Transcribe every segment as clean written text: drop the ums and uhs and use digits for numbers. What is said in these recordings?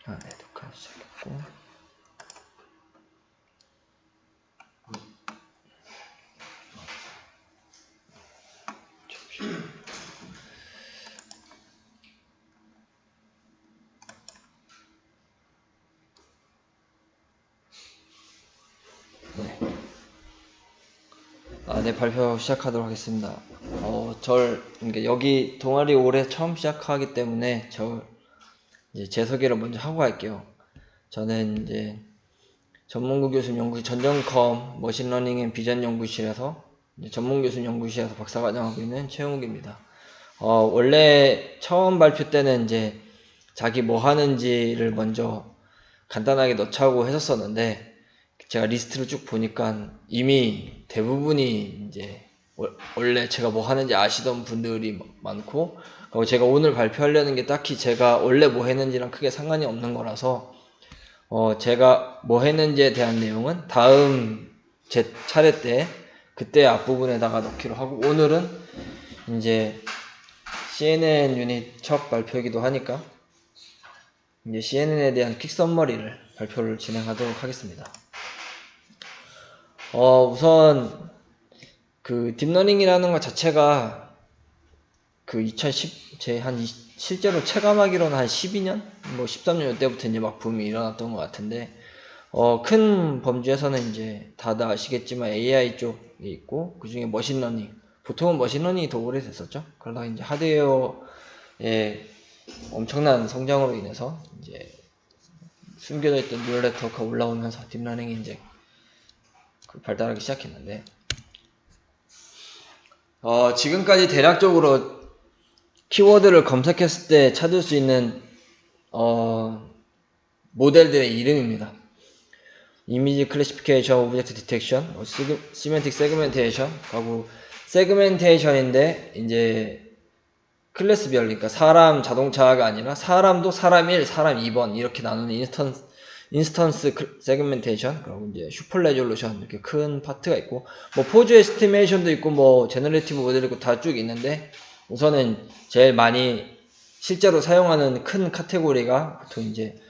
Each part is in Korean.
독한 시작했고. 네, 발표 시작하도록 하겠습니다. 여기 동아리 올해 처음 시작하기 때문에 이제 제 소개를 먼저 하고 갈게요. 저는 이제 전문구 교수 연구실 전전컴 머신러닝 앤 비전 연구실에서 전문 교수 연구실에서 박사과정하고 있는 최용욱입니다. 원래 처음 발표 때는 이제 자기 뭐 하는지를 먼저 간단하게 넣자고 했었었는데, 제가 리스트를 쭉 보니까 이미 대부분이 이제 원래 제가 뭐 하는지 아시던 분들이 많고, 그리고 제가 오늘 발표하려는 게 딱히 제가 원래 뭐 했는지랑 크게 상관이 없는 거라서 제가 뭐 했는지에 대한 내용은 다음 제 차례 때 그때 앞부분에다가 넣기로 하고, 오늘은 이제 CNN 유닛 첫 발표이기도 하니까 이제 CNN에 대한 퀵 서머리를 발표를 진행하도록 하겠습니다. 우선 그 딥러닝이라는 것 자체가 그 실제로 체감하기로는 한 12년? 뭐 13년 이때부터 이제 막 붐이 일어났던 것 같은데, 큰 범주에서는 이제 다들 아시겠지만 AI 쪽이 있고, 그 중에 머신러닝. 보통은 머신러닝이 더 오래됐었죠. 그러다가 이제 하드웨어의 엄청난 성장으로 인해서 이제 숨겨져 있던 뉴럴 네트워크가 올라오면서 딥러닝이 이제 발달하기 시작했는데, 지금까지 대략적으로 키워드를 검색했을 때 찾을 수 있는 모델들의 이름입니다. 이미지 클래시피케이션, 오브젝트 디텍션, 시멘틱 세그멘테이션 하고, 세그멘테이션인데 이제 클래스별, 그러니까 사람 자동차가 아니라 사람도 사람 1, 사람 2번 이렇게 나누는 인스턴스 세그멘테이션, 그리고 이제 슈퍼 레졸루션, 이렇게 큰 파트가 있고, 뭐 포즈 에스티메이션도 있고, 뭐 제너레이티브 모델도 있고, 다 쭉 있는데, 우선은 제일 많이 실제로 사용하는 큰 카테고리가 보통 이제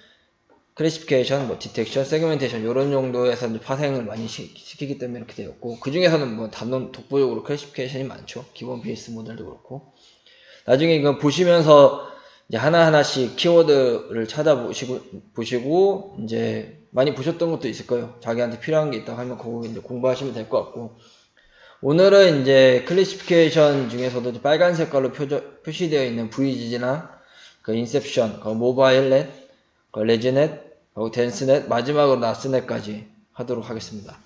클래시피케이션, 뭐 디텍션, 세그멘테이션 이런 정도에서 이제 파생을 많이 시키기 때문에 이렇게 되었고, 그 중에서는 뭐 단론 독보적으로 클래시피케이션이 많죠. 기본 BS 모델도 그렇고. 나중에 이거 보시면서 이제 하나하나씩 키워드를 찾아보시고 이제 많이 보셨던 것도 있을 거예요. 자기한테 필요한 게 있다고 하면 그거 이제 공부하시면 될 것 같고, 오늘은 이제 클래시피케이션 중에서도 빨간 색깔로 표시되어 있는 VGG나 그 인셉션, 그 모바일넷, 그 레지넷, 그리고 댄스넷, 마지막으로 나스넷까지 하도록 하겠습니다.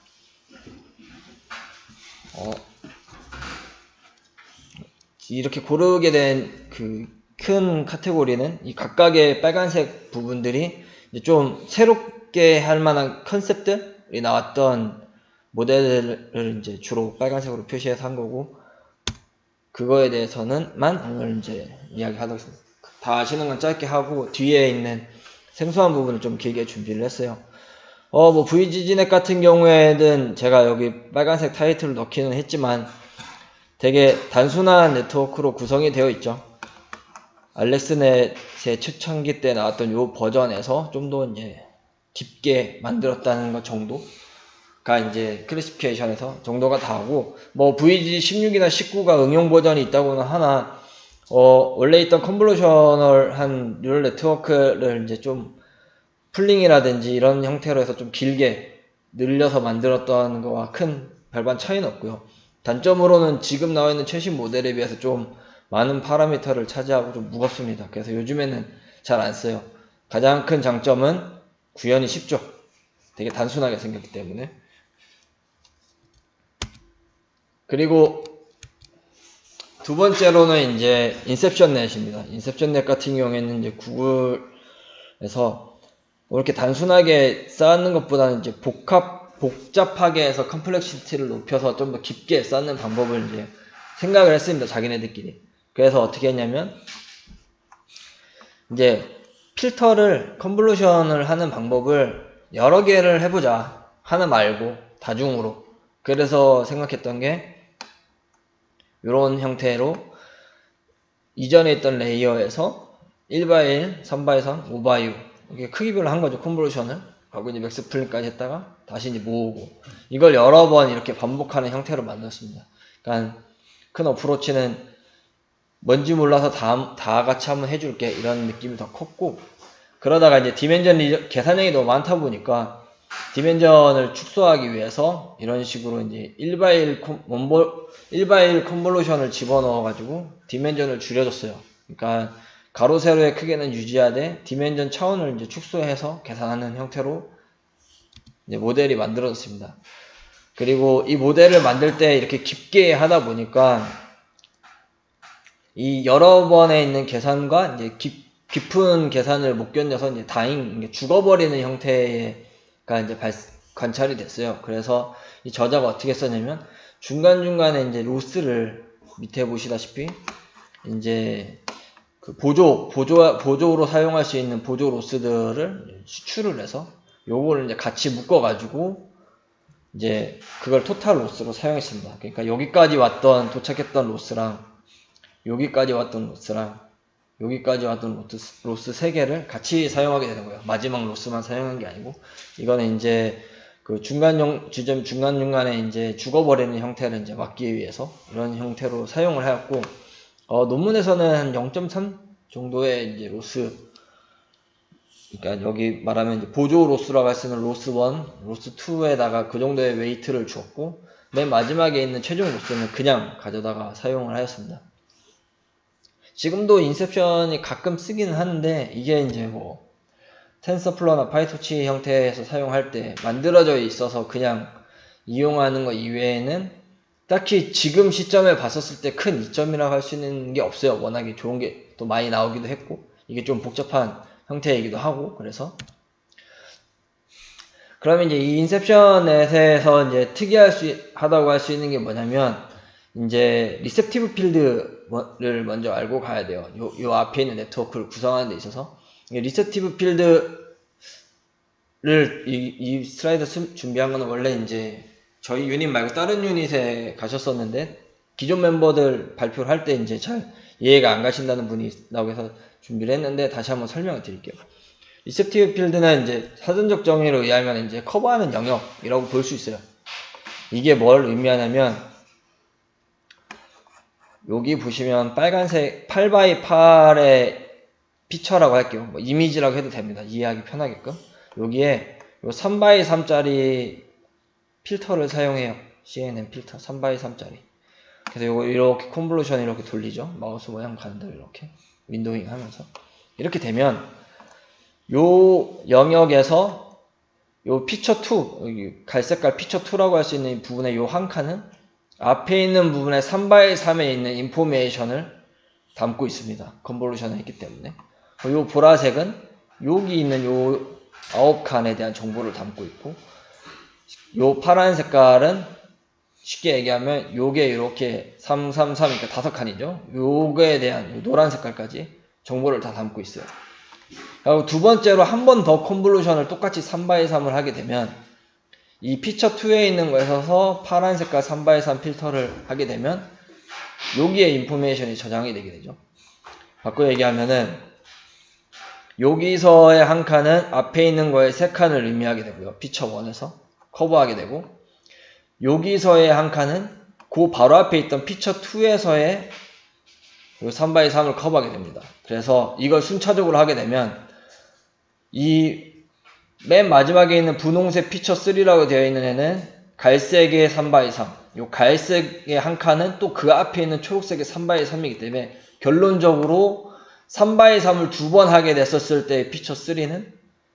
이렇게 고르게 된 그 큰 카테고리는 이 각각의 빨간색 부분들이 이제 좀 새롭게 할 만한 컨셉들이 나왔던 모델을 이제 주로 빨간색으로 표시해서 한 거고, 그거에 대해서는만 오늘 이제 이야기하도록 하겠습니다. 다 아시는 건 짧게 하고, 뒤에 있는 생소한 부분을 좀 길게 준비를 했어요. 뭐 VGG넷 같은 경우에는 제가 여기 빨간색 타이틀을 넣기는 했지만 되게 단순한 네트워크로 구성이 되어 있죠. 알렉스넷의 초창기 때 나왔던 요 버전에서 좀 더 이제 깊게 만들었다는 것 정도가 이제 클래시피케이션에서 정도가 다하고, 뭐 VG16이나 19가 응용 버전이 있다고는 하나, 원래 있던 컨볼루셔널한 뉴럴 네트워크를 이제 좀 풀링이라든지 이런 형태로 해서 좀 길게 늘려서 만들었던 거와 큰 별반 차이는 없고요. 단점으로는 지금 나와 있는 최신 모델에 비해서 좀 많은 파라미터를 차지하고 좀 무겁습니다. 그래서 요즘에는 잘 안 써요. 가장 큰 장점은 구현이 쉽죠. 되게 단순하게 생겼기 때문에. 그리고 두 번째로는 이제 인셉션넷입니다. 인셉션넷 같은 경우에는 이제 구글에서 이렇게 단순하게 쌓는 것보다는 이제 복잡하게 해서 컴플렉시티를 높여서 좀 더 깊게 쌓는 방법을 이제 생각을 했습니다. 자기네들끼리. 그래서 어떻게 했냐면, 이제 컨볼루션을 하는 방법을 여러 개를 해보자. 하나 말고 다중으로. 그래서 생각했던 게 이런 형태로 이전에 있던 레이어에서 1x1, 3x3, 5x6 이게 크기별로 한 거죠. 컨볼루션을. 하고 이제 맥스 플린까지 했다가 다시 이제 모으고 이걸 여러 번 이렇게 반복하는 형태로 만들었습니다. 그러니까 큰 어프로치는 뭔지 몰라서 다 같이 한번 해줄게 이런 느낌이 더 컸고, 그러다가 이제 디멘전 계산량이 너무 많다 보니까 디멘전을 축소하기 위해서 이런 식으로 이제 1x1 컨볼루션을 집어넣어 가지고 디멘전을 줄여줬어요. 그러니까 가로 세로의 크기는 유지하되 디멘전 차원을 이제 축소해서 계산하는 형태로 이제 모델이 만들어졌습니다. 그리고 이 모델을 만들 때 이렇게 깊게 하다 보니까 이 여러 번에 있는 계산과 이제 깊은 계산을 못 견뎌서 이제 죽어버리는 형태가 이제 관찰이 됐어요. 그래서 이 저자가 어떻게 썼냐면 중간중간에 이제 로스를 밑에 보시다시피 이제 그 보조로 사용할 수 있는 보조 로스들을 수출을 해서 요거를 이제 같이 묶어가지고 이제 그걸 토탈 로스로 사용했습니다. 그러니까 여기까지 도착했던 로스랑 여기까지 왔던 로스랑 여기까지 왔던 로스 3개를 같이 사용하게 되는 거예요. 마지막 로스만 사용한 게 아니고, 이거는 이제 그 지점 중간중간에 이제 죽어버리는 형태를 이제 막기 위해서 이런 형태로 사용을 하였고, 논문에서는 한 0.3 정도의 이제 로스, 그러니까 여기 말하면 이제 보조 로스라고 할 수 있는 로스 1, 로스 2에다가 그 정도의 웨이트를 주었고, 맨 마지막에 있는 최종 로스는 그냥 가져다가 사용을 하였습니다. 지금도 인셉션이 가끔 쓰기는 하는데, 이게 이제 뭐 텐서플로나 파이토치 형태에서 사용할 때 만들어져 있어서 그냥 이용하는 거 이외에는 딱히 지금 시점에 봤었을 때 큰 이점이라고 할 수 있는 게 없어요. 워낙에 좋은 게 또 많이 나오기도 했고, 이게 좀 복잡한 형태이기도 하고, 그래서 그러면 이제 이 인셉션에서 이제 특이하다고 할 수 있는 게 뭐냐면, 이제 리셉티브 필드를 먼저 알고 가야 돼요. 요 앞에 있는 네트워크를 구성하는 데 있어서 리셉티브 필드를 이 슬라이드 준비한 거는 원래 이제 저희 유닛 말고 다른 유닛에 가셨었는데, 기존 멤버들 발표를 할 때 이제 잘 이해가 안 가신다는 분이 있다고 해서 준비를 했는데, 다시 한번 설명을 드릴게요. 리셉티브 필드는 이제 사전적 정의로 의하면 이제 커버하는 영역이라고 볼 수 있어요. 이게 뭘 의미하냐면, 여기 보시면 빨간색 8x8의 피처라고 할게요. 뭐 이미지라고 해도 됩니다. 이해하기 편하게끔. 여기에 요 3x3짜리 필터를 사용해요. CNN 필터 3x3짜리. 그래서 요거 이렇게 컨볼루션 이렇게 돌리죠. 마우스 모양 가는 대로 이렇게 윈도잉 하면서 이렇게 되면 요 영역에서 요 피처 2, 여기 갈색깔 피처 2라고 할 수 있는 부분의 요 한 칸은 앞에 있는 부분에 3x3에 있는 인포메이션을 담고 있습니다. 컨볼루션을 했기 때문에. 요 보라색은 여기 있는 요 9칸에 대한 정보를 담고 있고, 요 파란 색깔은 쉽게 얘기하면 요게 이렇게 333, 그러니까 5칸이죠. 요거에 대한 요 노란 색깔까지 정보를 다 담고 있어요. 그리고 두 번째로 한 번 더 컨볼루션을 똑같이 3x3을 하게 되면 이 피처 2에 있는 거에서 파란 색깔 3x3 필터를 하게 되면 여기에 인포메이션이 저장이 되게 되죠. 바꿔 얘기하면은 여기서의 한 칸은 앞에 있는 거에 3칸을 의미하게 되고요. 피처 1에서 커버하게 되고, 여기서의 한 칸은 그 바로 앞에 있던 피처 2에서의 3x3을 커버하게 됩니다. 그래서 이걸 순차적으로 하게 되면 이 맨 마지막에 있는 분홍색 피처 3라고 되어 있는 애는 갈색의 3x3, 요 갈색의 한 칸은 또 그 앞에 있는 초록색의 3x3이기 때문에 결론적으로 3x3을 2번 하게 됐었을 때 피처 3는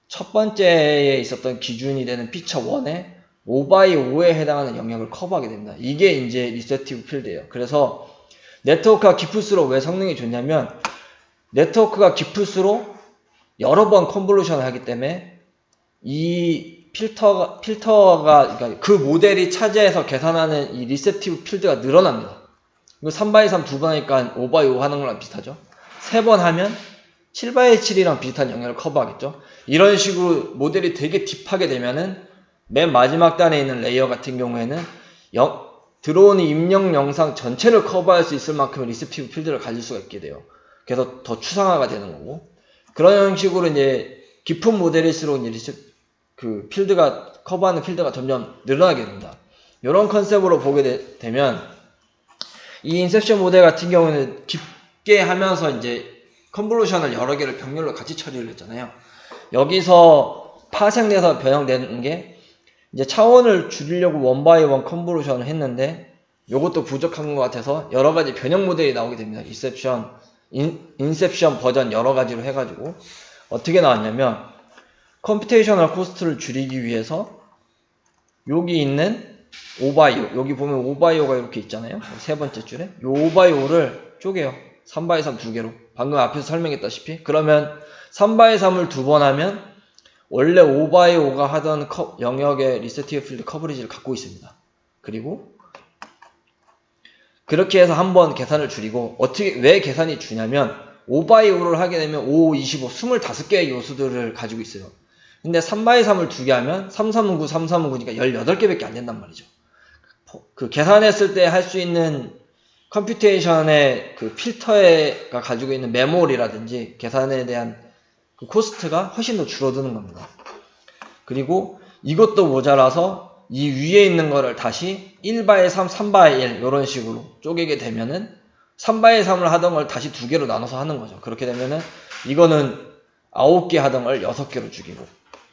첫 번째에 있었던 기준이 되는 피처 1의 5x5에 해당하는 영역을 커버하게 됩니다. 이게 이제 리셉티브 필드예요. 그래서 네트워크가 깊을수록 왜 성능이 좋냐면, 네트워크가 깊을수록 여러 번 컨볼루션을 하기 때문에 이 필터가 그러니까 그 모델이 차지해서 계산하는 이 리셉티브 필드가 늘어납니다. 이거 3x3 2번 하니까 5x5 하는 거랑 비슷하죠. 3번 하면 7x7이랑 비슷한 영역을 커버하겠죠. 이런 식으로 모델이 되게 딥하게 되면은 맨 마지막 단에 있는 레이어 같은 경우에는 들어오는 입력 영상 전체를 커버할 수 있을 만큼 리셉티브 필드를 가질 수가 있게 돼요. 그래서 더 추상화가 되는 거고, 그런 형식으로 이제 깊은 모델일수록 이제 그 필드가 커버하는 필드가 점점 늘어나게 됩니다. 이런 컨셉으로 보게 되면 이 인셉션 모델 같은 경우는 깊게 하면서 이제 컨볼루션을 여러 개를 병렬로 같이 처리를 했잖아요. 여기서 파생돼서 변형되는 게 이제 차원을 줄이려고 원바이원 컨볼루션을 했는데 이것도 부족한 것 같아서 여러 가지 변형 모델이 나오게 됩니다. 인셉션 버전 여러 가지로 해가지고 어떻게 나왔냐면 컴퓨테이셔널 코스트를 줄이기 위해서 여기 있는 오바이오, 여기 보면 오바이오가 이렇게 있잖아요. 세 번째 줄에 이 오바이오를 쪼개요. 3x3 두 개로. 방금 앞에서 설명했다시피. 그러면 3x3을 두 번 하면 원래 5x5가 하던 영역의 리세티브 필드 커버리지를 갖고 있습니다. 그리고 그렇게 해서 한번 계산을 줄이고, 왜 계산이 주냐면 5x5를 하게 되면 5, 25, 25개의 요소들을 가지고 있어요. 근데 3x3을 두 개 하면 3, 3은 9, 3, 3은 9니까 18개밖에 안 된단 말이죠. 그 계산했을 때 할 수 있는 컴퓨테이션의 그 필터가 가지고 있는 메모리라든지 계산에 대한 그 코스트가 훨씬 더 줄어드는 겁니다. 그리고 이것도 모자라서 이 위에 있는 거를 다시 1x3, 3x1 이런 식으로 쪼개게 되면은 3x3을 하던 걸 다시 두 개로 나눠서 하는 거죠. 그렇게 되면은 이거는 9개 하던 걸 6개로 죽이고,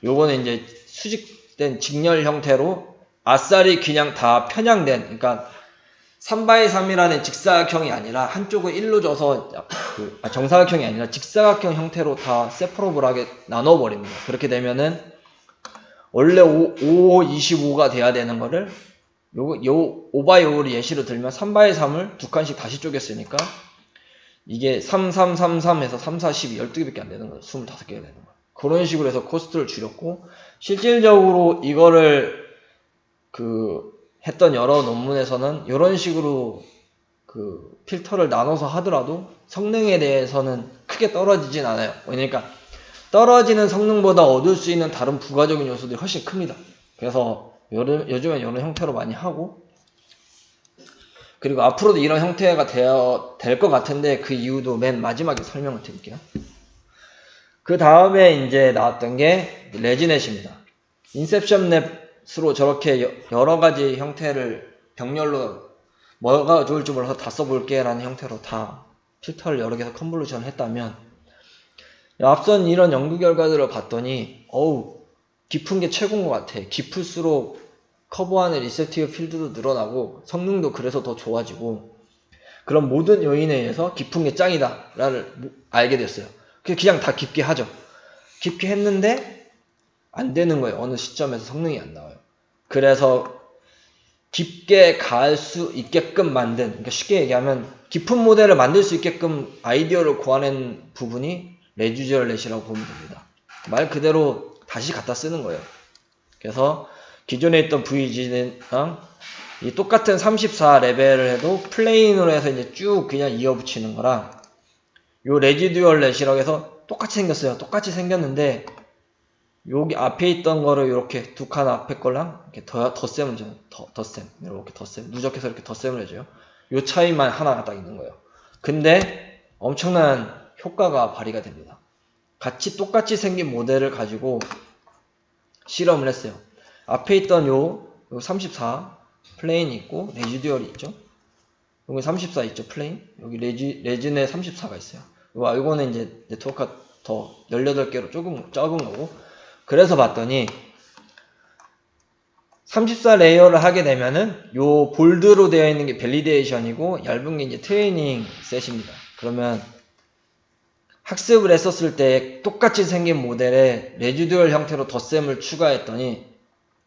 요거는 이제 수직된 직렬 형태로 아싸리 그냥 다 편향된, 그러니까 3x3이라는 직사각형이 아니라 한쪽을 1로 줘서 정사각형이 아니라 직사각형 형태로 다 세퍼러블하게 나눠버립니다. 그렇게 되면은 원래 5, 25가 돼야 되는 거를 요 5x5를 예시로 들면 3x3을 두 칸씩 다시 쪼갰으니까 이게 3, 3, 3, 3 해서 3, 4, 12, 12개밖에 안 되는 거예요. 25개가 되는 거예요. 그런 식으로 해서 코스트를 줄였고, 실질적으로 이거를 했던 여러 논문에서는 이런 식으로 그 필터를 나눠서 하더라도 성능에 대해서는 크게 떨어지진 않아요. 그러니까 떨어지는 성능보다 얻을 수 있는 다른 부가적인 요소들이 훨씬 큽니다. 그래서 요즘엔 이런 형태로 많이 하고, 그리고 앞으로도 이런 형태가 될 것 같은데 그 이유도 맨 마지막에 설명을 드릴게요. 그 다음에 이제 나왔던 게 레지넷입니다. 인셉션 넷으로 저렇게 여러 가지 형태를 병렬로 뭐가 좋을지 몰라서 다 써볼게 라는 형태로 다 필터를 여러 개서 컨볼루션을 했다면, 앞선 이런 연구 결과들을 봤더니 깊은 게 최고인 것 같아. 깊을수록 커버하는 리셉티브 필드도 늘어나고 성능도 그래서 더 좋아지고, 그런 모든 요인에 의해서 깊은 게 짱이다 라를 알게 됐어요. 그냥 다 깊게 하죠. 깊게 했는데 안 되는 거예요. 어느 시점에서 성능이 안 나와요. 그래서 깊게 갈 수 있게끔 만든, 그러니까 쉽게 얘기하면 깊은 모델을 만들 수 있게끔 아이디어를 구하는 부분이 레지듀얼 넷이라고 보면 됩니다. 말 그대로 다시 갖다 쓰는 거예요. 그래서 기존에 있던 VG랑 이 똑같은 34 레벨을 해도 플레인으로 해서 이제 쭉 그냥 이어붙이는 거랑, 요 레지듀얼 넷이라고 해서 똑같이 생겼어요. 똑같이 생겼는데 여기 앞에 있던 거를 이렇게 두 칸 앞에 걸랑 이렇게 덧셈을 줘요. 덧셈, 이렇게 덧셈, 누적해서 이렇게 덧셈을 해줘요. 요 차이만 하나가 딱 있는 거예요. 근데 엄청난 효과가 발휘가 됩니다. 똑같이 생긴 모델을 가지고 실험을 했어요. 앞에 있던 요 34 플레인이 있고 레지듀얼이 있죠. 여기 34 있죠, 플레인. 여기 레진에 34가 있어요. 이거는 이제 네트워크가 더 18개로 조금 적은 거고, 그래서 봤더니 34 레이어를 하게 되면은 요 볼드로 되어 있는 게 밸리데이션이고 얇은 게 이제 트레이닝 셋입니다. 그러면 학습을 했었을 때 똑같이 생긴 모델에 레지듀얼 형태로 덧셈을 추가했더니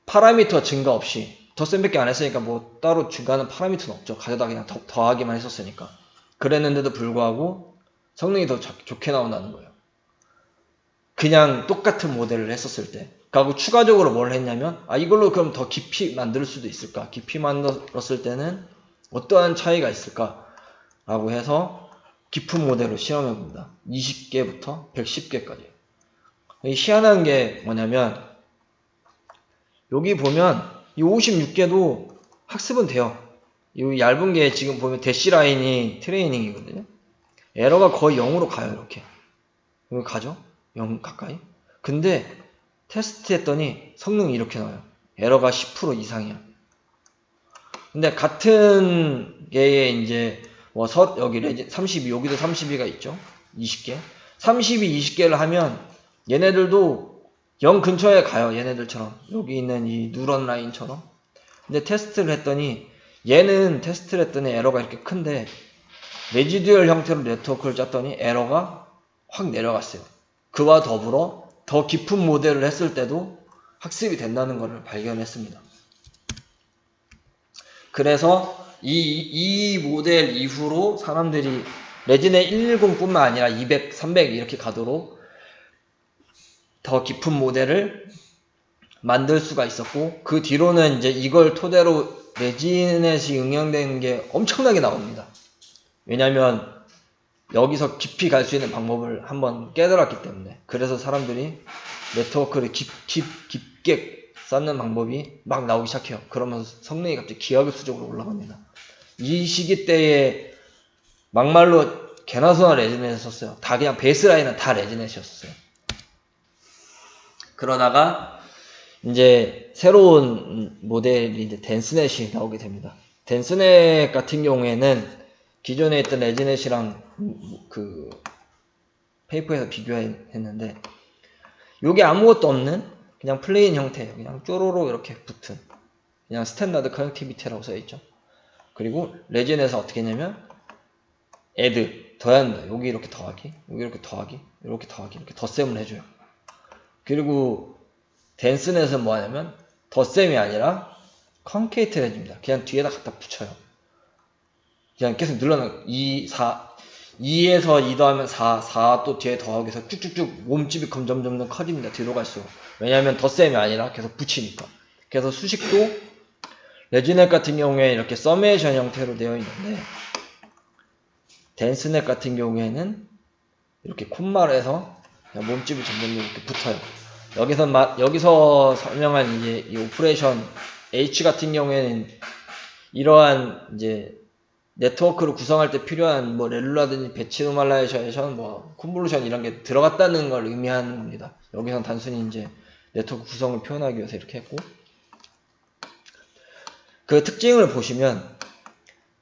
파라미터 증가 없이, 덧셈밖에 안 했으니까 뭐 따로 증가하는 파라미터는 없죠. 가져다 그냥 더하기만 했었으니까. 그랬는데도 불구하고 성능이 더 좋게 나온다는 거예요. 그냥 똑같은 모델을 했었을 때. 그리고 추가적으로 뭘 했냐면, 이걸로 그럼 더 깊이 만들 수도 있을까? 깊이 만들었을 때는 어떠한 차이가 있을까? 라고 해서 깊은 모델로 실험해 봅니다. 20개부터 110개까지. 희한한 게 뭐냐면, 여기 보면 이 56개도 학습은 돼요. 이 얇은 게 지금 보면 대시라인이 트레이닝이거든요. 에러가 거의 0으로 가요. 이렇게 여기 가죠? 0 가까이. 근데 테스트 했더니 성능이 이렇게 나와요. 에러가 10% 이상이야. 근데 같은 게에 이제 뭐 여기 레진 32, 여기도 32가 있죠. 20개. 32, 20개를 하면 얘네들도 0 근처에 가요. 얘네들처럼. 여기 있는 이 누런 라인처럼. 근데 테스트를 했더니 얘는 테스트를 했더니 에러가 이렇게 큰데 레지듀얼 형태로 네트워크를 짰더니 에러가 확 내려갔어요. 그와 더불어 더 깊은 모델을 했을 때도 학습이 된다는 것을 발견했습니다. 그래서 이 모델 이후로 사람들이 레진의 110뿐만 아니라 200, 300 이렇게 가도록 더 깊은 모델을 만들 수가 있었고, 그 뒤로는 이제 이걸 토대로 레진넷이 응용되는 게 엄청나게 나옵니다. 왜냐면 여기서 깊이 갈 수 있는 방법을 한번 깨달았기 때문에. 그래서 사람들이 네트워크를 깊게 쌓는 방법이 막 나오기 시작해요. 그러면서 성능이 갑자기 기하급수적으로 올라갑니다. 이 시기 때에 막말로 개나 소나 레진넷을 썼어요. 다 그냥 베이스라인은 다 레진넷이었어요. 그러다가 이제 새로운 모델이 이제 덴스넷이 나오게 됩니다. 덴스넷 같은 경우에는 기존에 있던 레진넷이랑 그 페이퍼에서 비교했는데, 요게 아무것도 없는 그냥 플레인 형태예요. 그냥 쪼로로 이렇게 붙은 그냥 스탠다드 커넥티비티라고 써있죠. 그리고 레진넷은 어떻게 했냐면 add 더한다. 여기 이렇게 더하기, 여기 이렇게 더하기, 이렇게 더하기, 이렇게 덧셈을 해줘요. 그리고 덴스넷은 뭐 하냐면 덧셈이 아니라 컨케이트를 해줍니다. 그냥 뒤에다 갖다 붙여요. 그냥 계속 늘어나요. 2에서 2 더하면 4 또 뒤에 더하기 해서 쭉쭉쭉 몸집이 점점 커집니다. 뒤로 갈수록. 왜냐하면 덧셈이 아니라 계속 붙이니까. 그래서 수식도 레진넷 같은 경우에 이렇게 서메이션 형태로 되어 있는데, 덴스넷 같은 경우에는 이렇게 콤마를 해서 몸집이 점점 이렇게 붙어요. 여기서 설명한 이제 이 오퍼레이션 H 같은 경우에는 이러한 이제 네트워크를 구성할 때 필요한 뭐 렐루라든지 배치 노멀라이제이션, 뭐 컨볼루션 이런 게 들어갔다는 걸 의미하는 겁니다. 여기선 단순히 이제 네트워크 구성을 표현하기 위해서 이렇게 했고, 그 특징을 보시면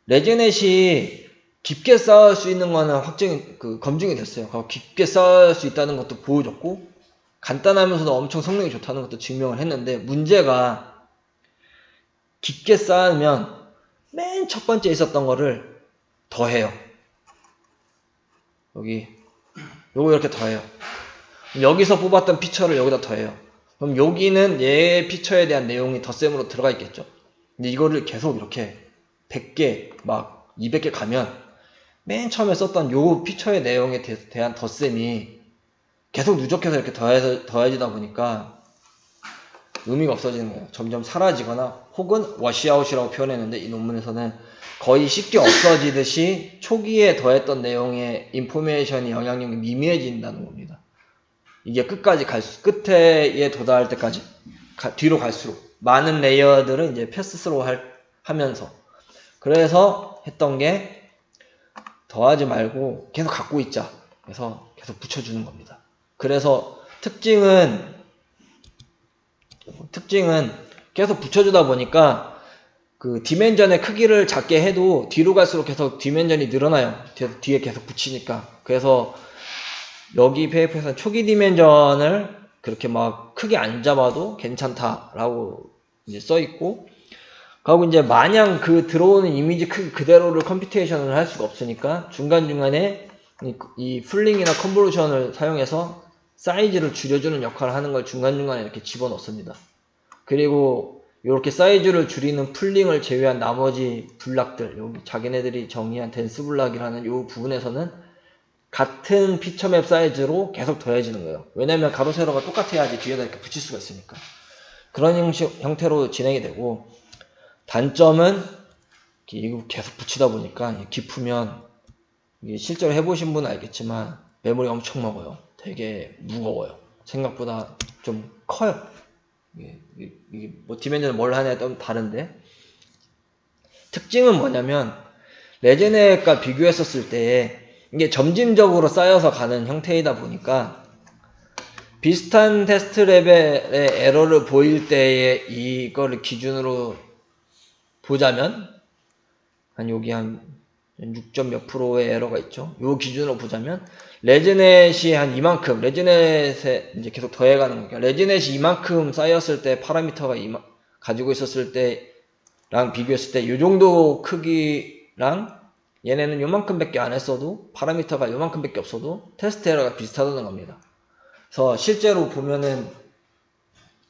레진넷이 깊게 쌓을 수 있는 거는 검증이 됐어요. 깊게 쌓을 수 있다는 것도 보여줬고, 간단하면서도 엄청 성능이 좋다는 것도 증명을 했는데, 문제가 깊게 쌓으면 맨 첫 번째 있었던 거를 더해요. 요거 이렇게 더해요. 여기서 뽑았던 피처를 여기다 더해요. 그럼 여기는 얘 피처에 대한 내용이 덧셈으로 들어가 있겠죠. 근데 이거를 계속 이렇게 100개 막 200개 가면 맨 처음에 썼던 요 피처의 내용에 대한 덧셈이 계속 누적해서 이렇게 더해지다 보니까 의미가 없어지는 거예요. 점점 사라지거나 혹은 워시아웃이라고 표현했는데, 이 논문에서는 거의 쉽게 없어지듯이 초기에 더했던 내용의 인포메이션이 영향력이 미미해진다는 겁니다. 이게 끝에 도달할 때까지 뒤로 갈수록 많은 레이어들은 이제 패스스로 하면서, 그래서 했던 게 더하지 말고 계속 갖고 있자. 그래서 계속 붙여주는 겁니다. 그래서 특징은 계속 붙여주다 보니까 그 디멘전의 크기를 작게 해도 뒤로 갈수록 계속 디멘전이 늘어나요. 뒤에 계속 붙이니까. 그래서 여기 페이퍼에서는 초기 디멘전을 그렇게 막 크게 안 잡아도 괜찮다라고 이제 써있고, 그리고 이제 마냥 그 들어오는 이미지 크기 그대로를 컴퓨테이션을 할 수가 없으니까 중간중간에 이 풀링이나 컨볼루션을 사용해서 사이즈를 줄여주는 역할을 하는 걸 중간중간에 이렇게 집어넣습니다. 그리고 이렇게 사이즈를 줄이는 풀링을 제외한 나머지 블락들, 여기 자기네들이 정의한 덴스 블락이라는 이 부분에서는 같은 피처맵 사이즈로 계속 더해지는 거예요. 왜냐면 가로 세로가 똑같아야지 뒤에다 이렇게 붙일 수가 있으니까. 그런 형태로 진행이 되고, 단점은 이거 계속 붙이다 보니까 깊으면, 이게 실제로 해보신 분은 알겠지만 메모리 엄청 먹어요. 되게 무거워요. 생각보다 좀 커요. 이게 뭐 디멘전은 뭘 하냐에 좀 다른데, 특징은 뭐냐면 레진넷과 비교했었을 때 이게 점진적으로 쌓여서 가는 형태이다 보니까 비슷한 테스트 레벨의 에러를 보일 때에 이거를 기준으로 보자면 한 여기 한 6점 몇 프로의 에러가 있죠. 요 기준으로 보자면 레즈넷이 한 이만큼, 레즈넷에 이제 계속 더해가는 거니까 레즈넷이 이만큼 쌓였을 때 파라미터가 가지고 있었을 때랑 비교했을 때 요 정도 크기랑 얘네는 요만큼밖에 안 했어도 파라미터가 요만큼밖에 없어도 테스트 에러가 비슷하다는 겁니다. 그래서 실제로 보면은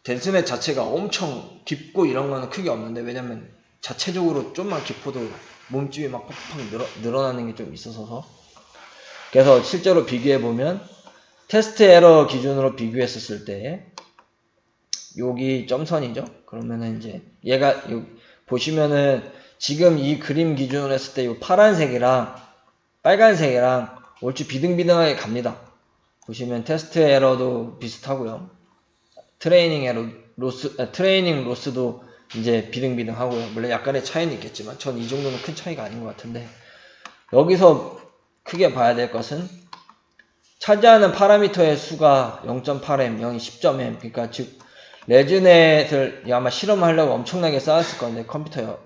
덴스넷 자체가 엄청 깊고 이런 거는 크게 없는데, 왜냐면 자체적으로 좀만 깊어도 몸집이 막 팍팍 늘어나는 게 좀 있어서. 그래서 실제로 비교해보면 테스트 에러 기준으로 비교했었을 때 여기 점선이죠. 그러면은 이제 얘가 보시면은 지금 이 그림 기준으로 했을 때 이 파란색이랑 빨간색이랑 얼추 비등비등하게 갑니다. 보시면 테스트 에러도 비슷하고요. 트레이닝 로스도 이제 비등비등하고요. 물론 약간의 차이는 있겠지만 전 이 정도는 큰 차이가 아닌 것 같은데, 여기서 크게 봐야 될 것은 차지하는 파라미터의 수가 0.8M, 0이 10.M. 그러니까 즉 레즈넷을 아마 실험하려고 엄청나게 쌓았을 건데, 컴퓨터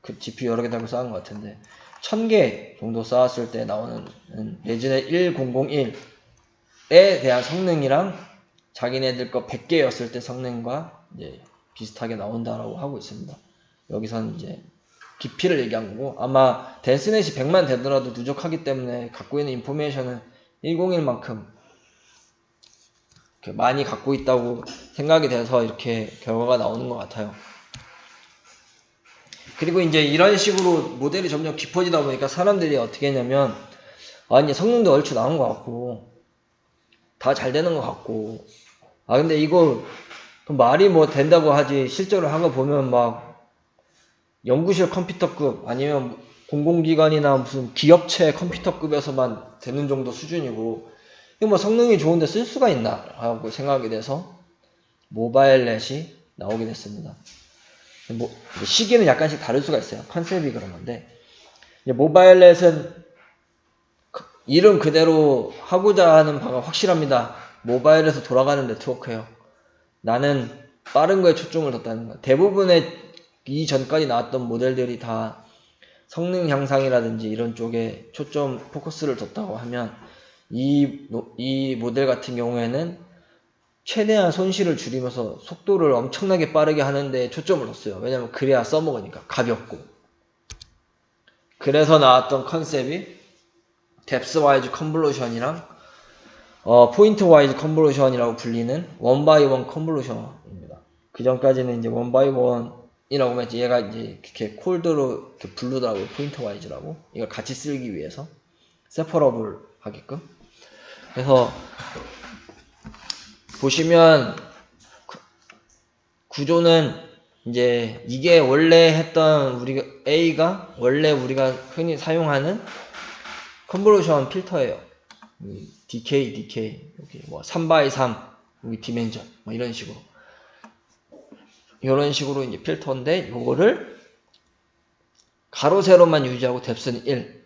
그 GPU 여러 개 달고 쌓은 것 같은데 1000개 정도 쌓았을 때 나오는 레즈넷 1001에 대한 성능이랑 자기네들 거 100개였을 때 성능과 이제 비슷하게 나온다라고 하고 있습니다. 여기서는 이제 깊이를 얘기한 거고, 아마 덴스넷이 100만 되더라도 누적하기 때문에 갖고 있는 인포메이션은 101만큼 많이 갖고 있다고 생각이 돼서 이렇게 결과가 나오는 것 같아요. 그리고 이제 이런 식으로 모델이 점점 깊어지다 보니까 사람들이 어떻게 했냐면, 이제 성능도 얼추 나온 것 같고 다 잘 되는 것 같고, 근데 이거 말이 뭐 된다고 하지 실제로 하고 보면 막 연구실 컴퓨터급 아니면 공공기관이나 무슨 기업체 컴퓨터급에서만 되는 정도 수준이고, 이거 뭐 성능이 좋은데 쓸 수가 있나 하고 생각이 돼서 모바일넷이 나오게 됐습니다. 뭐 시기는 약간씩 다를 수가 있어요. 컨셉이 그런 건데, 모바일넷은 이름 그대로 하고자 하는 바가 확실합니다. 모바일에서 돌아가는 네트워크예요. 나는 빠른 거에 초점을 뒀다는 거. 대부분의 이전까지 나왔던 모델들이 다 성능 향상이라든지 이런 쪽에 초점 포커스를 뒀다고 하면, 이 모델 같은 경우에는 최대한 손실을 줄이면서 속도를 엄청나게 빠르게 하는데 초점을 뒀어요. 왜냐면 그래야 써먹으니까 가볍고. 그래서 나왔던 컨셉이 뎁스 와이즈 컨볼루션이랑 포인트 와이즈 컨볼루션이라고 불리는 원 바이 원 컨볼루션입니다. 그 전까지는 이제 원 바이 원이라고 했지, 얘가 이제 이렇게 콜드로 이렇게 부르더라고요. 포인트 와이즈라고. 이걸 같이 쓰기 위해서 세퍼러블 하게끔. 그래서 보시면 구조는 이제 이게 원래 했던 우리가 A가 원래 우리가 흔히 사용하는 컨볼루션 필터예요. DK 여기 뭐 3x3 여기 디멘전 뭐 이런 식으로 이제 필터인데, 요거를 가로 세로만 유지하고 뎁스는 1.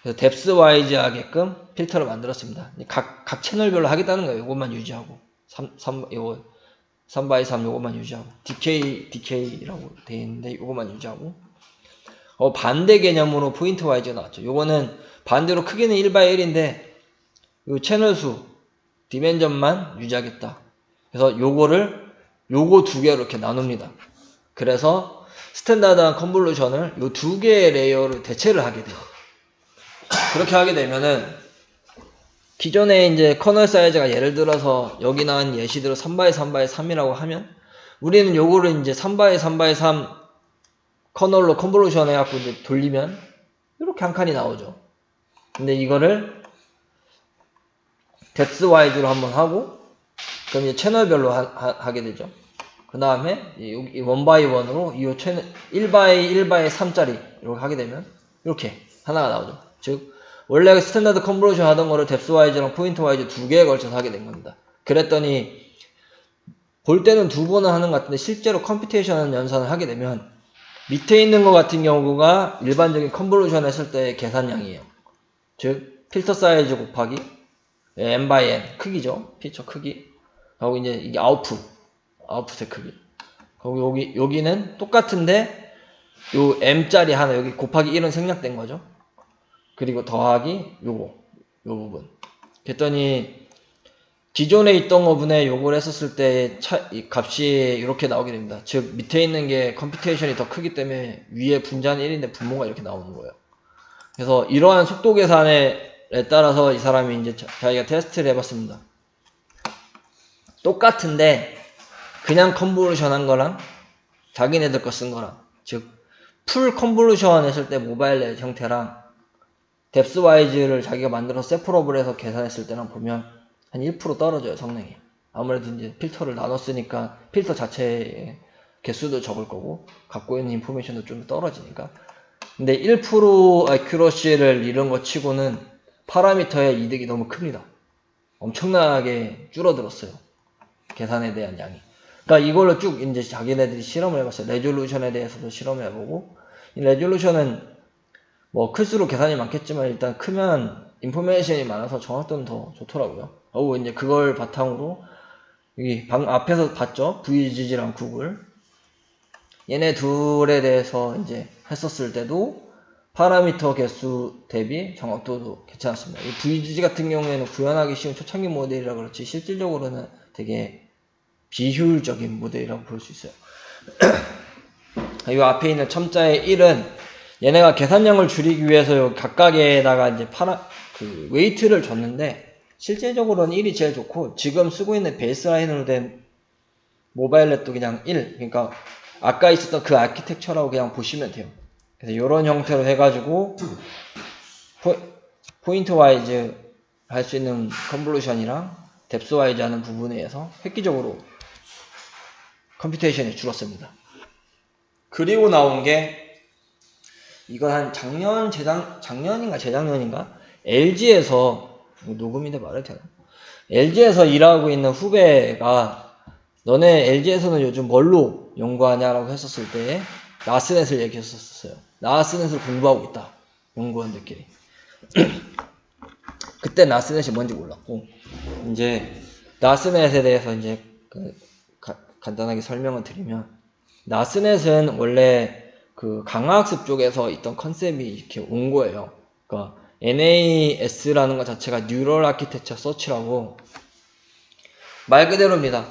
그래서 뎁스 와이즈 하게끔 필터를 만들었습니다. 각 채널별로 하겠다는 거예요. 요것만 유지하고 3x3 요것만 유지하고 DK라고 되어 있는데 요것만 유지하고, 반대 개념으로 포인트 와이즈가 나왔죠. 요거는 반대로 크기는 1x1인데 요 채널 수 디멘전만 유지하겠다. 그래서 요거 두 개로 이렇게 나눕니다. 그래서 스탠다드한 컨볼루션을 요 두 개의 레이어로 대체를 하게 돼요. 그렇게 하게 되면은 기존에 이제 커널 사이즈가 예를 들어서 여기 나온 예시대로 3x3x3이라고 하면, 우리는 요거를 이제 3x3x3 커널로 컨볼루션 해갖고 이제 돌리면 이렇게 한 칸이 나오죠. 근데 이거를 뎁스 와이즈로 한번 하고, 그럼 이제 채널별로 하게 되죠. 그 다음에 이 원바이 원으로 이 채널 1x1x3짜리 이렇게 하게 되면 이렇게 하나가 나오죠. 즉 원래 스탠다드 컨볼루션 하던 거를 뎁스 와이즈랑 포인트 와이즈 두 개에 걸쳐서 하게 된 겁니다. 그랬더니 볼 때는 두 번은 하는 것 같은데 실제로 컴퓨테이션 연산을 하게 되면 밑에 있는 것 같은 경우가 일반적인 컨볼루션 했을 때의 계산량이에요. 즉 필터 사이즈 곱하기 n by n 크기죠. 피처 크기. 하고 이제 이게 아웃풋의 크기. 그리고 여기는 똑같은데 요 m짜리 하나 여기 곱하기 1은 생략된 거죠. 그리고 더하기 요 부분. 그랬더니 기존에 있던 거분에 요걸 했었을 때 이 값이 이렇게 나오게 됩니다. 즉 밑에 있는 게 컴퓨테이션이 더 크기 때문에 위에 분자는 1인데 분모가 이렇게 나오는 거예요. 그래서 이러한 속도 계산에 따라서 이 사람이 이제 자기가 테스트를 해봤습니다. 똑같은데 그냥 컨볼루션 한 거랑 자기네들 거 쓴 거랑, 즉 풀 컨볼루션 했을 때 모바일 형태랑 뎁스와이즈를 자기가 만들어서 세프롭을 해서 계산했을 때랑 보면 한 1% 떨어져요, 성능이. 아무래도 이제 필터를 나눴으니까 필터 자체의 개수도 적을 거고 갖고 있는 인포메이션도 좀 떨어지니까. 근데 1% 어큐러시를 잃은 거 치고는 파라미터의 이득이 너무 큽니다. 엄청나게 줄어들었어요, 계산에 대한 양이. 그러니까 이걸로 쭉 이제 자기네들이 실험을 해봤어요. 레졸루션에 대해서도 실험을 해보고, 이 레졸루션은 뭐 클수록 계산이 많겠지만 일단 크면 인포메이션이 많아서 정확도는 더 좋더라고요. 그리고 이제 그걸 바탕으로 여기 방금 앞에서 봤죠? VGG랑 구글. 얘네 둘에 대해서 이제 했었을 때도 파라미터 개수 대비 정확도도 괜찮았습니다. 이 VGG 같은 경우에는 구현하기 쉬운 초창기 모델이라 그렇지 실질적으로는 되게 비효율적인 모델이라고 볼 수 있어요. 이 앞에 있는 첨자의 1은 얘네가 계산량을 줄이기 위해서 각각에다가 이제 웨이트를 줬는데, 실제적으로는 1이 제일 좋고, 지금 쓰고 있는 베이스라인으로 된 모바일 랩도 그냥 1, 그러니까 아까 있었던 그 아키텍처라고 그냥 보시면 돼요. 그래서 이런 형태로 해가지고 포인트 와이즈 할 수 있는 컨볼루션이랑 뎁스 와이즈 하는 부분에 의해서 획기적으로 컴퓨테이션이 줄었습니다. 그리고 나온 게 이건 한 작년인가 재작년인가 LG에서, 녹음인데 말해도 되나? LG에서 일하고 있는 후배가 너네 LG에서는 요즘 뭘로 연구하냐라고 했었을 때 나스넷을 얘기했었어요. 나스넷을 공부하고 있다, 연구원들끼리. 그때 나스넷이 뭔지 몰랐고, 이제 나스넷에 대해서 이제 간단하게 설명을 드리면, 나스넷은 원래 그 강화학습 쪽에서 있던 컨셉이 이렇게 온 거예요. 그러니까 NAS라는 것 자체가 뉴럴 아키텍처 서치라고, 말 그대로입니다.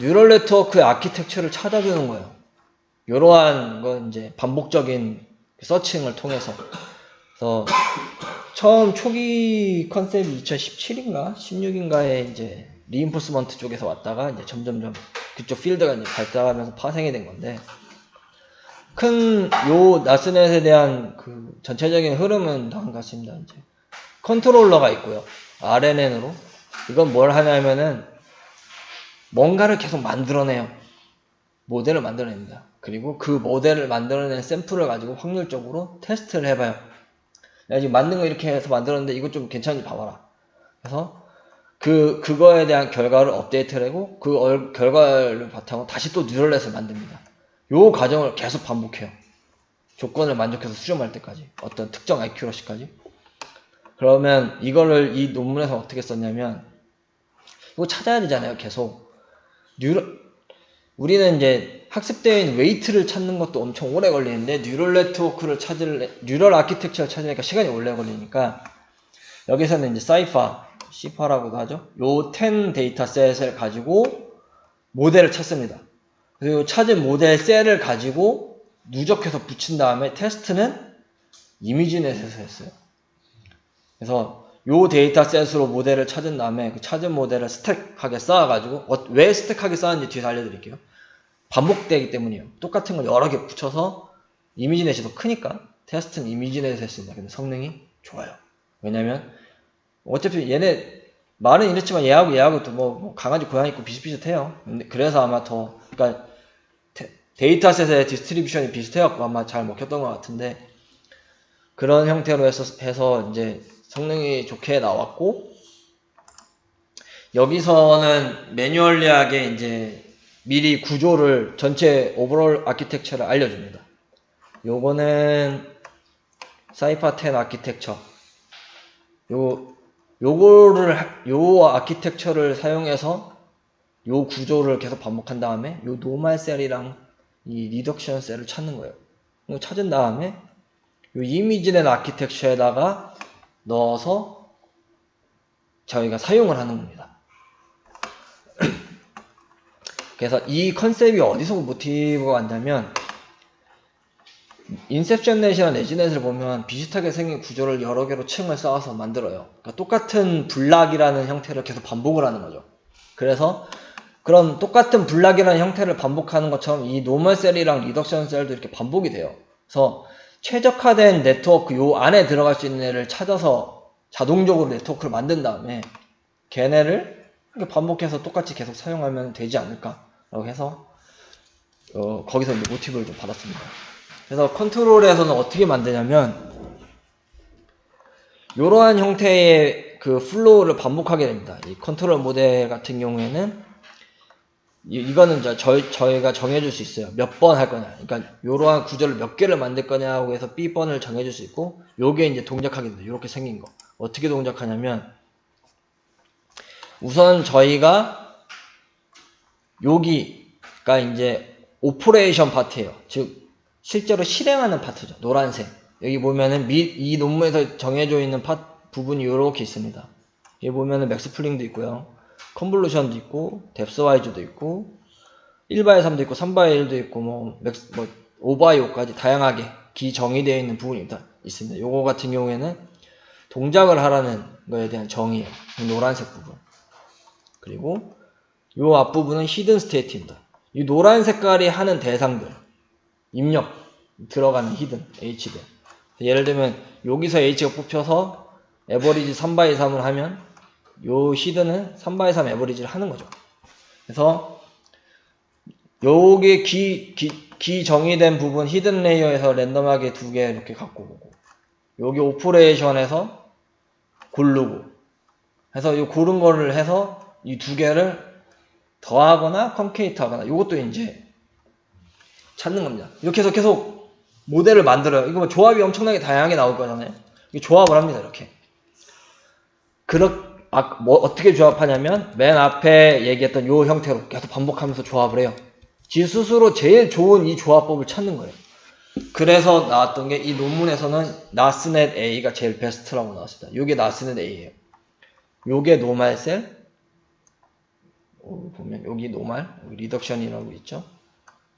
뉴럴 네트워크의 아키텍처를 찾아주는 거예요. 이러한 건 이제 반복적인 서칭을 통해서. 그래서 처음 초기 컨셉이 2017인가 16인가에 이제 리인포스먼트 쪽에서 왔다가 이제 점점점 그쪽 필드가 이제 발달하면서 파생이 된 건데, 큰 요 나스넷에 대한 그 전체적인 흐름은 다음 같습니다. 이제 컨트롤러가 있고요, RNN으로. 이건 뭘 하냐면은 뭔가를 계속 만들어내요. 모델을 만들어냅니다. 그리고 그 모델을 만들어낸 샘플을 가지고 확률적으로 테스트를 해봐요. 내가 지금 만든 거 이렇게 해서 만들었는데 이거 좀 괜찮은지 봐봐라. 그래서 그거에 대한 결과를 업데이트를 하고 그 결과를 바탕으로 다시 또 뉴럴넷을 만듭니다. 요 과정을 계속 반복해요. 조건을 만족해서 수렴할 때까지, 어떤 특정 IQ러시까지. 그러면 이거를 이 논문에서 어떻게 썼냐면, 이거 찾아야 되잖아요, 계속. 우리는 이제 학습되어 있는 웨이트를 찾는 것도 엄청 오래 걸리는데, 뉴럴 네트워크를 뉴럴 아키텍처를 찾으니까 시간이 오래 걸리니까, 여기서는 이제 CIFA라고도 하죠. 요 10 데이터셋을 가지고 모델을 찾습니다. 그리고 찾은 모델 셀을 가지고 누적해서 붙인 다음에 테스트는 이미지넷에서 했어요. 그래서 요 데이터셋으로 모델을 찾은 다음에 그 찾은 모델을 스택하게 쌓아가지고, 왜 스택하게 쌓았는지 뒤에서 알려드릴게요. 반복되기 때문이에요. 똑같은 걸 여러 개 붙여서 이미지넷이 더 크니까 테스트는 이미지넷에서 했습니다. 근데 성능이 좋아요. 왜냐면 어차피 얘네 말은 이렇지만 얘하고 또 뭐 강아지 고양이 있고 비슷비슷해요. 근데 그래서 아마 더, 그러니까 데이터셋의 디스트리뷰션이 비슷해갖고 아마 잘 먹혔던 것 같은데, 그런 형태로 해서 이제 성능이 좋게 나왔고, 여기서는 매뉴얼리하게 이제 미리 구조를, 전체 오버롤 아키텍처를 알려줍니다. 요거는 사이파 10 아키텍처. 요 요 아키텍처를 사용해서 요 구조를 계속 반복한 다음에 요 노멀 셀이랑 이 리덕션 셀을 찾는 거예요. 이거 찾은 다음에 요 이미지넷 아키텍처에다가 넣어서 저희가 사용을 하는 겁니다. 그래서 이 컨셉이 어디서 모티브가 왔냐면 인셉션넷이나 네즈넷을 보면 비슷하게 생긴 구조를 여러 개로 층을 쌓아서 만들어요. 그러니까 똑같은 블락이라는 형태를 계속 반복을 하는 거죠. 그래서 그런 똑같은 블락이라는 형태를 반복하는 것처럼 이 노멀 셀이랑 리덕션 셀도 이렇게 반복이 돼요. 그래서 최적화된 네트워크 요 안에 들어갈 수 있는 애를 찾아서 자동적으로 네트워크를 만든 다음에 걔네를 이렇게 반복해서 똑같이 계속 사용하면 되지 않을까라고 해서 거기서 이제 모티브를 좀 받았습니다. 그래서 컨트롤에서는 어떻게 만드냐면 이러한 형태의 그 플로우를 반복하게 됩니다. 이 컨트롤 모델 같은 경우에는 이거는 저희가 정해줄 수 있어요. 몇 번 할 거냐. 그러니까 이러한 구조를 몇 개를 만들 거냐고 해서 B번을 정해줄 수 있고 요게 이제 동작하게 됩니다. 이렇게 생긴 거. 어떻게 동작하냐면 우선 저희가 여기가 이제 오퍼레이션 파트예요. 즉 실제로 실행하는 파트죠. 노란색. 여기 보면은 이 논문에서 정해져 있는 부분이 이렇게 있습니다. 여기 보면은 맥스플링도 있고요. 컨볼루션도 있고, 뎁스와이즈도 있고, 1바이 3도 있고, 3바이 1도 있고, 뭐 5바이 5까지 다양하게 기정의되어 있는 부분이 있습니다. 요거 같은 경우에는 동작을 하라는 거에 대한 정의예요. 노란색 부분. 그리고 요 앞부분은 히든 스테이트입니다. 이 노란 색깔이 하는 대상들. 입력 들어가는 히든 H들. 예를 들면 여기서 H가 뽑혀서 에버리지 3바이 3을 하면 요 히든은 3바이 3 에버리지를 하는 거죠. 그래서 요게 기 정의된 부분 히든 레이어에서 랜덤하게 두 개 이렇게 갖고 오고 여기 오퍼레이션에서 고르고 해서 요 고른 거를 해서 이 두 개를 더하거나 컨케이트 하거나 요것도 이제 찾는 겁니다. 이렇게 해서 계속 모델을 만들어요. 이거 뭐 조합이 엄청나게 다양하게 나올 거잖아요. 조합을 합니다. 이렇게. 어떻게 조합하냐면 맨 앞에 얘기했던 요 형태로 계속 반복하면서 조합을 해요. 지 스스로 제일 좋은 이 조합법을 찾는 거예요. 그래서 나왔던 게 이 논문에서는 나스넷 A가 제일 베스트라고 나왔습니다. 요게 나스넷 A예요. 요게 노멀 셀. 보면 여기 노멀, 여기 리덕션이라고 있죠.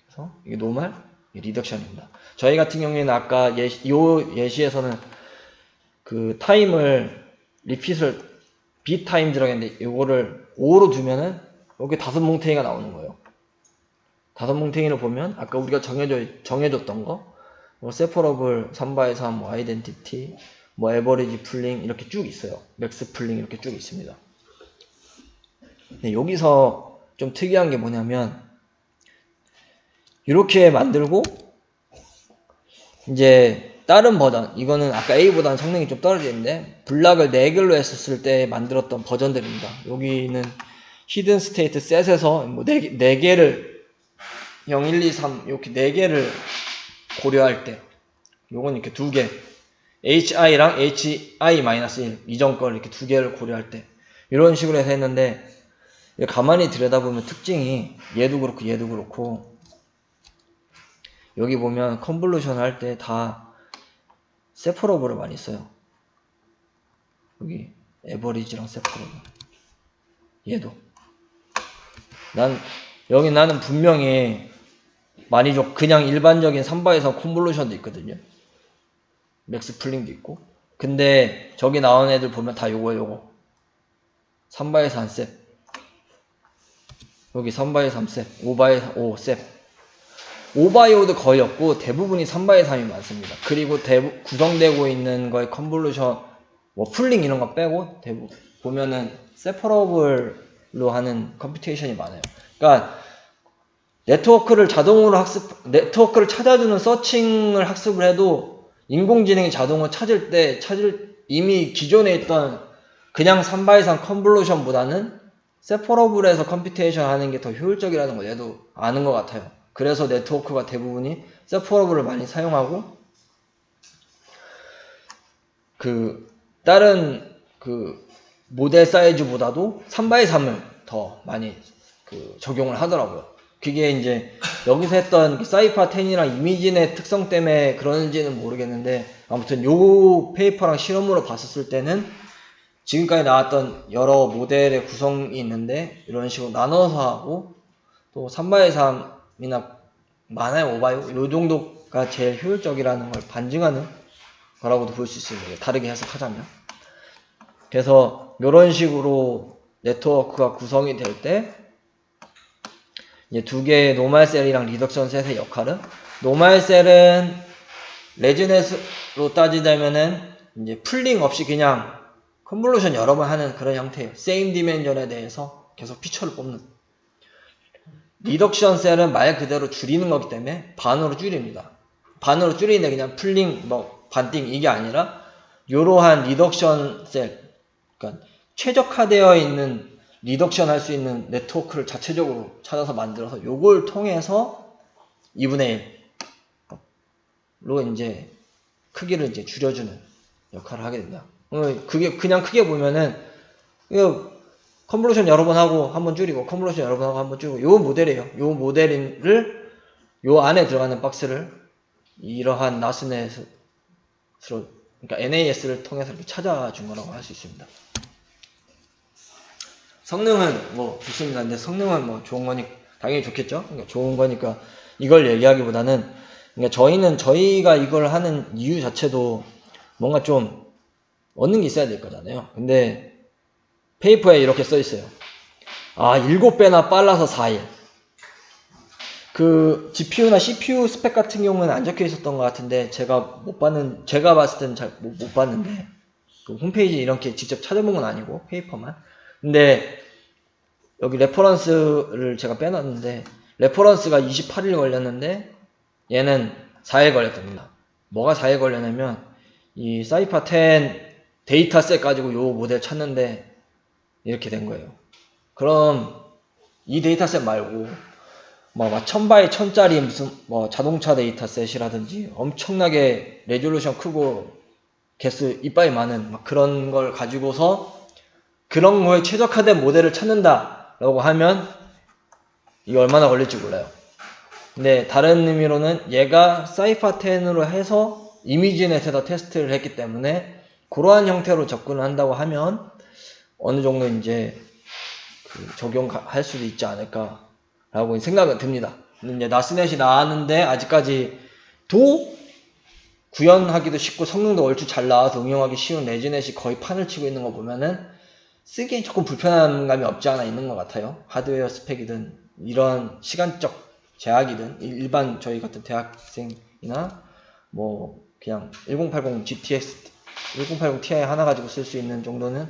그래서 이게 노멀, 리덕션입니다. 저희 같은 경우에는 아까 요 예시에서는 그 타임을 리핏을 B 타임 들어가는데 이거를 5로 두면은 여기 5뭉탱이가 나오는 거예요. 5뭉탱이를 보면 아까 우리가 정해줬던 거, 뭐 세퍼러블 3바이 3, 뭐 아이덴티티, 뭐 에버리지 풀링 이렇게 쭉 있어요. 맥스 풀링 이렇게 쭉 있습니다. 근데 여기서 좀 특이한 게 뭐냐면 이렇게 만들고 이제 다른 버전, 이거는 아까 A보다는 성능이 좀 떨어지는데 블락을 4개로 했었을 때 만들었던 버전들입니다. 여기는 히든 스테이트 셋에서 뭐 4개를 0, 1, 2, 3 이렇게 4개를 고려할 때 요건 이렇게 2개 HI랑 HI-1 이전 걸 이렇게 2개를 고려할 때 이런 식으로 해서 했는데 가만히 들여다보면 특징이 얘도 그렇고 얘도 그렇고 여기 보면 컨볼루션 할 때 다 세퍼러블을 많이 써요. 여기 에버리지랑 세퍼러블. 얘도. 여기 나는 분명히 많이 그냥 일반적인 3바에서 컨볼루션도 있거든요. 맥스 풀링도 있고. 근데 저기 나온 애들 보면 다 요거. 3바에서 한 셋. 여기 3바에서 3셋. 5바에서 5셋. 5바이오도 거의 없고 대부분이 3바이 3이 많습니다. 그리고 구성되고 있는 거의 컨볼루션, 뭐 풀링 이런 거 빼고 보면은 세퍼러블로 하는 컴퓨테이션이 많아요. 그러니까 네트워크를 찾아주는 서칭을 학습을 해도 인공지능이 자동으로 찾을 때 이미 기존에 있던 그냥 3바이 3 컨볼루션보다는 세퍼러블에서 컴퓨테이션 하는 게 더 효율적이라는 걸 얘도 아는 것 같아요. 그래서 네트워크가 대부분이 세퍼러블을 많이 사용하고 다른 모델 사이즈보다도 3x3을 더 많이 적용을 하더라고요. 그게 이제 여기서 했던 사이파 10이랑 이미진의 특성 때문에 그런지는 모르겠는데, 아무튼 요 페이퍼랑 실험으로 봤었을 때는 지금까지 나왔던 여러 모델의 구성이 있는데 이런 식으로 나눠서 하고, 또 3x3이나 많아요 5x, 요 정도가 제일 효율적이라는 걸 반증하는 거라고도 볼 수 있습니다. 다르게 해석하자면. 그래서 이런 식으로 네트워크가 구성이 될 때 이제 두 개의 노멀 셀이랑 리덕션 셋의 역할은, 노멀 셀은 레지넷으로 따지자면은 이제 풀링 없이 그냥 컨볼루션 여러 번 하는 그런 형태예요. 세임 디멘전에 대해서 계속 피처를 뽑는. 리덕션 셀은 말 그대로 줄이는 거기 때문에 반으로 줄입니다. 반으로 줄이는데 그냥 풀링 뭐 반띵 이게 아니라 이러한 리덕션 셀, 그러니까 최적화되어 있는 리덕션 할 수 있는 네트워크를 자체적으로 찾아서 만들어서 요걸 통해서 2분의 1로 이제 크기를 이제 줄여주는 역할을 하게 된다. 그게 그냥 크게 보면은 이거 컨볼루션 여러 번 하고 한번 줄이고 컨볼루션 여러 번 하고 한번 줄이고 요 모델이에요. 요 모델을 요 안에 들어가는 박스를 이러한 나스넷으로, 그러니까 NAS를 통해서 이렇게 찾아준 거라고 할 수 있습니다. 성능은 뭐 좋습니다. 근데 성능은 뭐 좋은 거니까 당연히 좋겠죠. 그러니까 좋은 거니까 이걸 얘기하기보다는, 그러니까 저희가 이걸 하는 이유 자체도 뭔가 좀 얻는 게 있어야 될 거잖아요. 근데 페이퍼에 이렇게 써 있어요. 7배나 빨라서 4일. 그 GPU나 CPU 스펙 같은 경우는 안 적혀 있었던 것 같은데 제가 봤을 때는 잘 못 봤는데, 그 홈페이지 이렇게 직접 찾아본 건 아니고 페이퍼만. 근데 여기 레퍼런스를 제가 빼놨는데 레퍼런스가 28일 걸렸는데 얘는 4일 걸렸답니다. 뭐가 4일 걸렸냐면 이 사이파 10 데이터셋 가지고 요 모델 찾는데 이렇게 된 거예요. 그럼 이 데이터셋 말고 뭐 1000바이 1000짜리 무슨 뭐 자동차 데이터셋이라든지 엄청나게 레졸루션 크고 개수 이빠이 많은 막 그런 걸 가지고서 그런 거에 최적화된 모델을 찾는다 라고 하면 이게 얼마나 걸릴지 몰라요. 근데 다른 의미로는 얘가 사이파 10으로 해서 이미지넷에다 테스트를 했기 때문에 그러한 형태로 접근을 한다고 하면 어느 정도 이제 적용할 수도 있지 않을까 라고 생각은 듭니다. 근데 이제 나스넷이 나왔는데 아직까지 구현하기도 쉽고 성능도 얼추 잘 나와서 응용하기 쉬운 레지넷이 거의 판을 치고 있는 거 보면은 쓰기엔 조금 불편한 감이 없지 않아 있는 것 같아요. 하드웨어 스펙이든 이런 시간적 제약이든 일반 저희 같은 대학생이나 뭐 그냥 1080 GTX 1080 Ti 하나 가지고 쓸 수 있는 정도는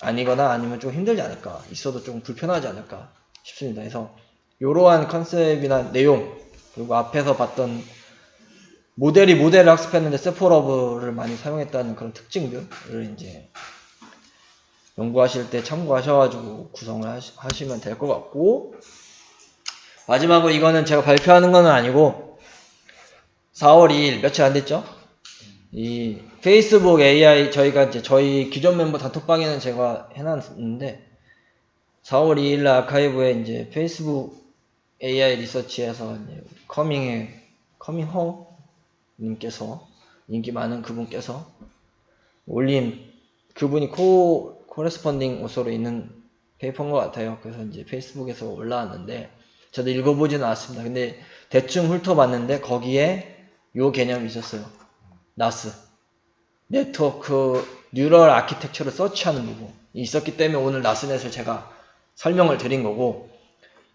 아니거나 아니면 좀 힘들지 않을까, 있어도 좀 불편하지 않을까 싶습니다. 그래서 이러한 컨셉이나 내용, 그리고 앞에서 봤던 모델을 학습했는데 세포러브를 많이 사용했다는 그런 특징들을 이제 연구하실 때 참고하셔가지고 구성을 하시면 될 것 같고, 마지막으로 이거는 제가 발표하는 건 아니고 4월 2일 며칠 안 됐죠? 이 페이스북 AI 저희가 이제 저희 기존 멤버 단톡방에는 제가 해놨는데 4월 2일 날 아카이브에 이제 페이스북 AI 리서치에서 이제 커밍허 님께서, 인기 많은 그분께서 올린, 그분이 코레스펀딩 오서로 있는 페이퍼인 것 같아요. 그래서 이제 페이스북에서 올라왔는데 저도 읽어보지는 않았습니다. 근데 대충 훑어봤는데 거기에 요 개념이 있었어요. 나스, 네트워크 뉴럴 아키텍처를 서치하는 부분이 있었기 때문에 오늘 나스넷을 제가 설명을 드린 거고,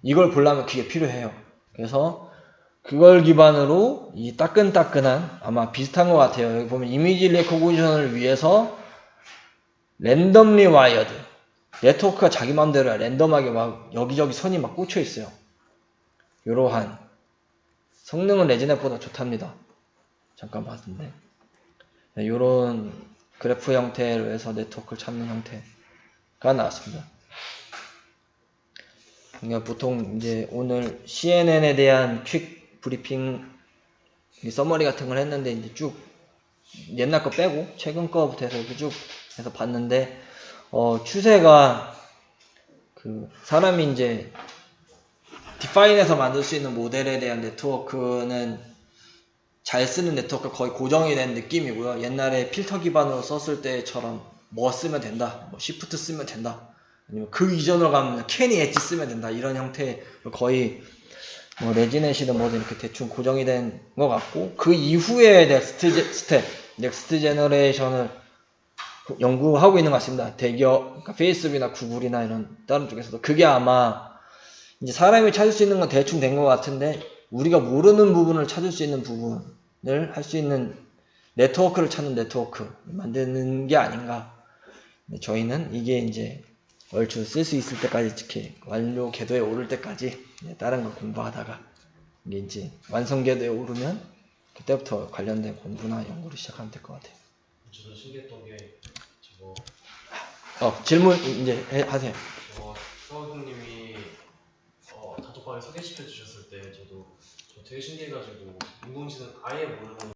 이걸 보려면 그게 필요해요. 그래서 그걸 기반으로 이 따끈따끈한, 아마 비슷한 것 같아요. 여기 보면 이미지 레코그니션을 위해서 랜덤리 와이어드, 네트워크가 자기 맘대로 랜덤하게 막 여기저기 선이 막 꽂혀 있어요. 이러한 성능은 레지넷보다 좋답니다. 잠깐 봤는데 이런 그래프 형태로 해서 네트워크를 찾는 형태가 나왔습니다. 그러니까 보통 이제 오늘 CNN에 대한 퀵 브리핑 서머리 같은 걸 했는데 이제 쭉 옛날 거 빼고 최근 거부터 해서 쭉 해서 봤는데 추세가 사람이 이제 디파인해서 만들 수 있는 모델에 대한 네트워크는 잘 쓰는 네트워크 거의 고정이 된 느낌이고요. 옛날에 필터 기반으로 썼을 때처럼 뭐 쓰면 된다, 뭐 시프트 쓰면 된다, 아니면 그 이전으로 가면 캐니 엣지 쓰면 된다, 이런 형태의 거의 뭐 레지넷이든 뭐든 이렇게 대충 고정이 된 것 같고, 그 이후에 넥스트 제너레이션을 연구하고 있는 것 같습니다. 대기업, 그러니까 페이스북이나 구글이나 이런 다른 쪽에서도. 그게 아마 이제 사람이 찾을 수 있는 건 대충 된 것 같은데, 우리가 모르는 부분을 찾을 수 있는 부분을 할 수 있는 네트워크를 찾는 네트워크 만드는 게 아닌가. 저희는 이게 이제 얼추 쓸 수 있을 때까지 이렇게 완료 궤도에 오를 때까지 다른 걸 공부하다가 이게 이제 완성 궤도에 오르면 그때부터 관련된 공부나 연구를 시작하면 될 것 같아요. 저도 신기했던 게 저거 질문 이제 하세요. 서우님이 단톡방에 소개시켜 주셨을 때 저 되게 신기해가지고 인공지능 아예 모르는